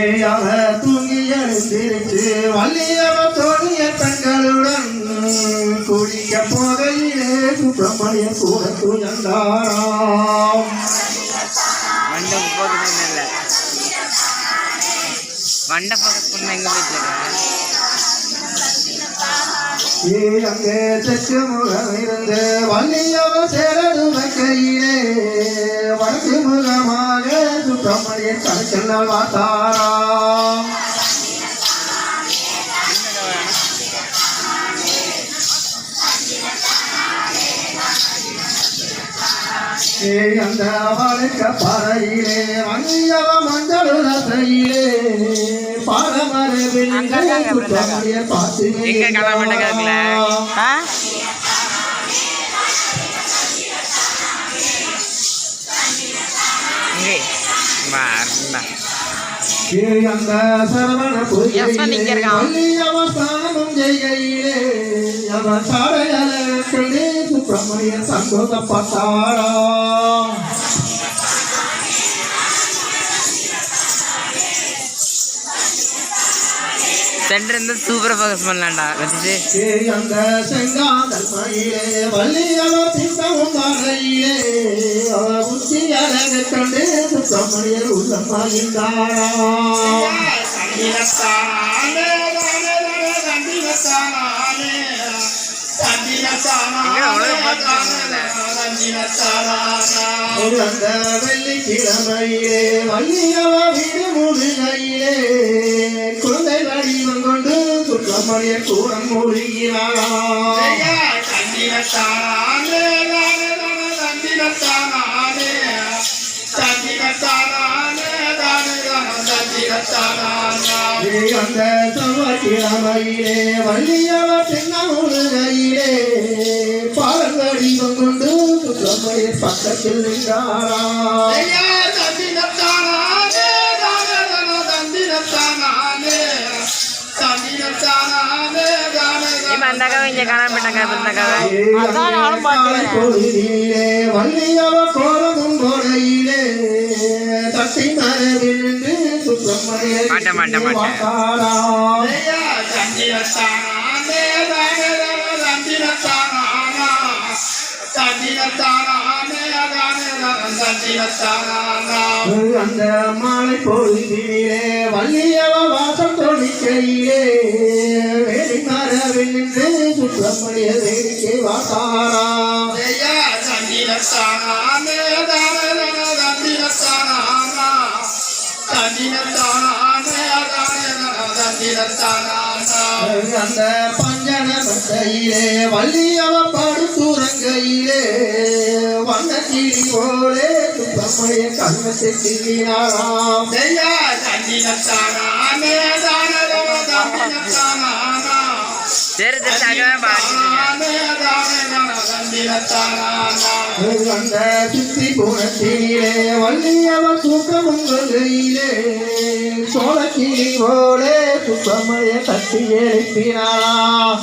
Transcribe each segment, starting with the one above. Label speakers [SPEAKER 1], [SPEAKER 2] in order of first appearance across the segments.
[SPEAKER 1] ஏயாக தூங்கி எழுந்திருச்சு வள்ளியவ தோழிய பெண்களுடன் குளிக்க போகையிலே சுப்பிரமணிய கூட துயர்ந்தாராம். அங்கே தெற்கு முகம் இருந்து வள்ளியவ சேரது கையிலே வடக்கு முகமாக சுப்பிரமணிய கலைச்சென்றால் வாத்தாராம். அந்த அவளுக்கு பறையிலே வள்ளியவ மஞ்சள் ரசையிலே பாரமரவில் சுப்பிரமணிய பார்த்து அந்த சரவண அவஸ்தானமும் ஜெயிலே அவன் சாடையலே சுப்பிரமணிய சந்தோஷப்பட்டாரா.
[SPEAKER 2] சென்டர் இருந்து சூப்பரா ஃபோக்கஸ் பண்ணலாம்டா.
[SPEAKER 1] அந்த செங்காதல் மயிலே வள்ளியவர் திட்டமும் மறையிலே உச்சி அழகு கண்டு சுப்பிரமணியர் உள்ளமாகின்றாரா. அந்த வெள்ளிக்கிழமையிலே வள்ளியவ வீடு முழுகையிலே குழந்தை வடிவம் கொண்டு சுப்பிரமணிய கூடம் மூழ்கிறாரா. அந்த செவ்வாய்க்கிழமையிலே வள்ளியவ சின்ன முழுகையிலே பால் வடிவம் கொண்டு சுப்பிரமணிய பக்கத்தில் நின்றாரா. வள்ளியவ கோலமும் கொடையிலே தட்டி மரவிருந்து சுப்பிரமணிய அந்த மாலை பொழுதிலே வள்ளியவ வாசம் தொழிக்கையிலே வேடி மரவில் நின்று சுப்பிரமணிய வேடிக்கை வாசாரா. அந்த பஞ்சன பட்டையிலே வள்ளியவ படுத்துறங்கையிலே வண்ணக்கிளி போலே சுப்பிரமணிய கண்ணத்தை கிள்ளினாராம். அந்த சுத்தி குணத்திலே வள்ளியவ தூக்கமும் கொள்கையிலே சோழக்கிளி போலே சுப்பிரமணிய கட்டி எழுப்பினாராம்.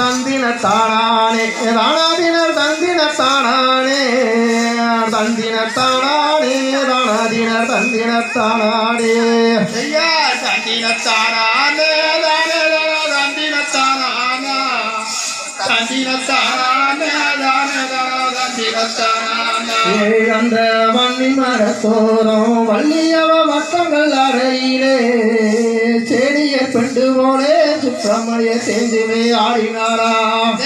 [SPEAKER 1] தந்தினத்தானே தானாதினர் தந்தினத்தானே தந்தினத்தானே தானாதினர் தந்தினத்தானே அந்த வன்னி மரத்தோரம் வள்ளியவ வட்டங்கள் அறையிலே செடிய பெண்டு போலே சுப்பிரமணிய சேர்ந்துமே ஆடினாராம்.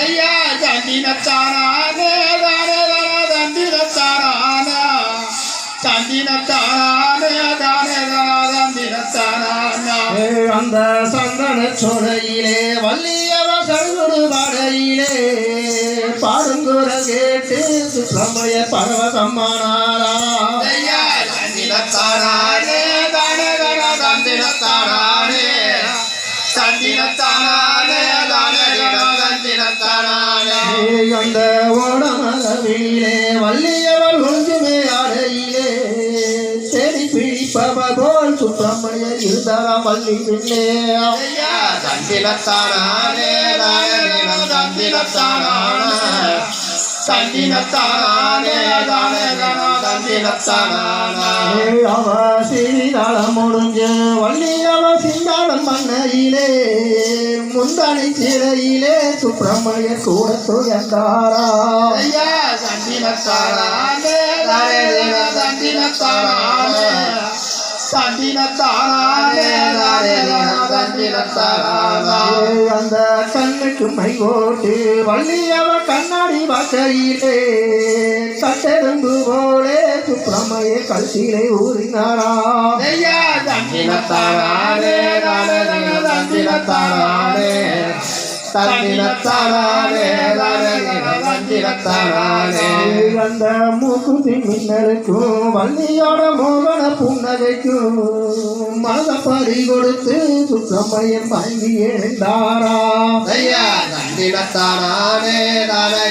[SPEAKER 1] அந்த சந்தன சோலையிலே வள்ளியவ சங்குடு வரையிலே பாடுங்குற கேட்டு சுப்பிரமணிய பரவசம்மானாரா. அந்த ஓடமளவிலே வள்ளியவள் ஒன்றுமே அடையிலே செடி பிடிப்பவ போல் சுப்பிரமணியர் இருந்தாராம் வள்ளி பின்னே
[SPEAKER 2] தந்தினத்தானே தானே தந்தினத்தான தந்தினத்தானே தானே தந்தினத்தான
[SPEAKER 1] அவ சீதாளம் முடிஞ்சு வள்ளி அவ சிந்தாளம் மண்ணையிலே முந்தானை சிறையிலே சுப்பிரமணியர் கூட துயர்ந்தாரா
[SPEAKER 2] தந்தினத்தானே தானே தந்தினத்தானே தந்தினத்தானே தானே தந்தினத்தான
[SPEAKER 1] அந்த கண்ணுக்கு மை ஓட்டு வள்ளி அவ கண்ணாடி வாக்கையிலே கட்டெரும்பு போலே சுப்பிரமணியர் கழுத்திலே ஊறினாரா
[SPEAKER 2] தந்தினத்தானே தானே தந்தினத்தானே தந்தினத்தானே தானே தந்தினத்தானே
[SPEAKER 1] அந்த மூக்குத்தி மின்னலுக்கும் வள்ளியோட மோகன புன்னகைக்கும் மனத பறி கொடுத்து சுப்பிரமணியன் வாங்கி எழுந்தாரா
[SPEAKER 2] தந்தினத்தானே தானே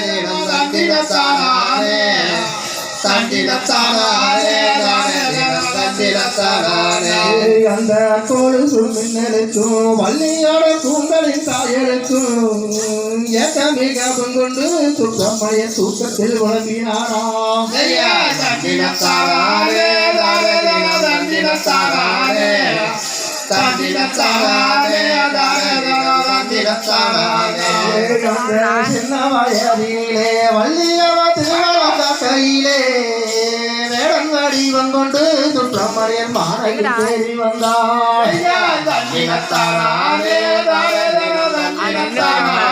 [SPEAKER 2] தந்தினத்தானே தந்தினத்தானே தானே தந்தினத்தானே
[SPEAKER 1] அந்த கொலுசு மின்னலுக்கும் வள்ளியோட கூந்தலின் தாயலுக்கும் ஏக்கமிகவும் கொண்டு சுப்பிரமணியன் தூக்கத்தில் உழம்பினாரா
[SPEAKER 2] தந்தினத்தானே தானே தந்தினத்தானே தந்தினத்தானே தானே தந்தினத்தானே
[SPEAKER 1] சின்ன வயதிலே வள்ளியவ திருமண கையிலே வேடங்கடி கொண்டு சுப்பிரமணியன் மாலையில் தேடி வந்தார்
[SPEAKER 2] தந்தினத்தானே தானே தந்தினத்தானே